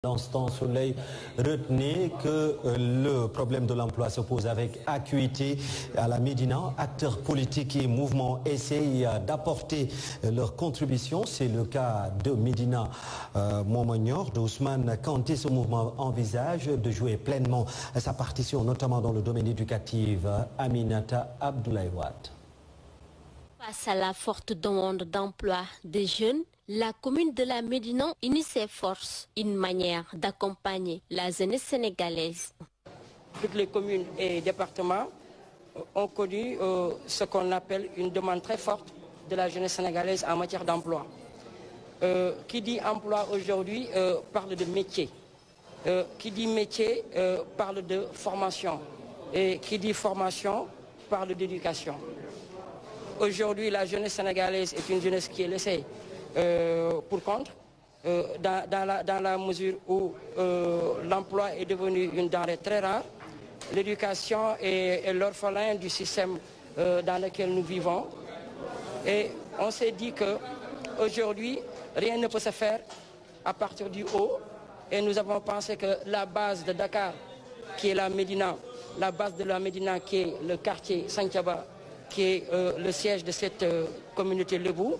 L'instant Soleil, retenez que le problème de l'emploi se pose avec acuité à la Médina. Acteurs politiques et mouvements essayent d'apporter leur contribution. C'est le cas de Médina Montmagnor, d'Ousmane Kanté. Ce mouvement envisage de jouer pleinement sa partition, notamment dans le domaine éducatif. Aminata Abdoulaye Wade. Face à la forte demande d'emploi des jeunes, la commune de la Médina unit ses forces, une manière d'accompagner la jeunesse sénégalaise. Toutes les communes et départements ont connu ce qu'on appelle une demande très forte de la jeunesse sénégalaise en matière d'emploi. Qui dit emploi aujourd'hui parle de métier. Qui dit métier parle de formation. Et qui dit formation parle d'éducation. Aujourd'hui, la jeunesse sénégalaise est une jeunesse qui est laissée pour compte, dans la mesure où l'emploi est devenu une denrée très rare. L'éducation est l'orphelin du système dans lequel nous vivons. Et on s'est dit qu'aujourd'hui, rien ne peut se faire à partir du haut. Et nous avons pensé que la base de Dakar, qui est la Médina, la base de la Médina, qui est le quartier Santhiaba, qui est le siège de cette communauté Lebou,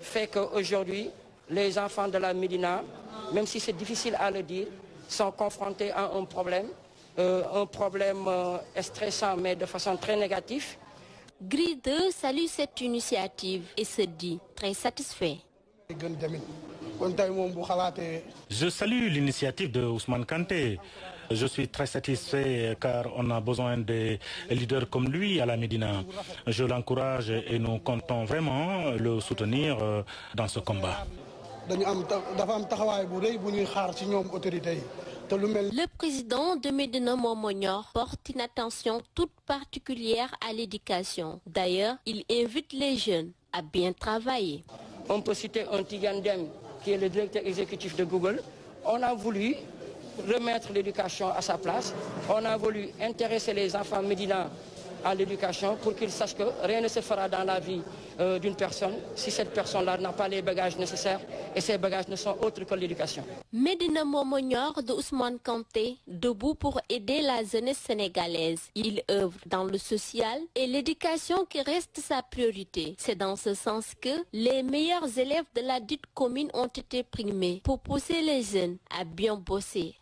fait qu'aujourd'hui, les enfants de la Médina, même si c'est difficile à le dire, sont confrontés à un problème stressant, mais de façon très négative. Grille 2 salue cette initiative et se dit très satisfait. Je salue l'initiative de Ousmane Kanté. Je suis très satisfait car on a besoin de leaders comme lui à la Médina. Je l'encourage et nous comptons vraiment le soutenir dans ce combat. Le président de Médina Montmagnor porte une attention toute particulière à l'éducation. D'ailleurs, il invite les jeunes à bien travailler. On peut citer un Tidiane Dème, qui est le directeur exécutif de Google. On a voulu remettre l'éducation à sa place. On a voulu intéresser les enfants médinans à l'éducation pour qu'ils sachent que rien ne se fera dans la vie d'une personne si cette personne-là n'a pas les bagages nécessaires, et ces bagages ne sont autres que l'éducation. Médina Montmagnor de Ousmane Kanté, debout pour aider la jeunesse sénégalaise. Il œuvre dans le social et l'éducation qui reste sa priorité. C'est dans ce sens que les meilleurs élèves de la dite commune ont été primés pour pousser les jeunes à bien bosser.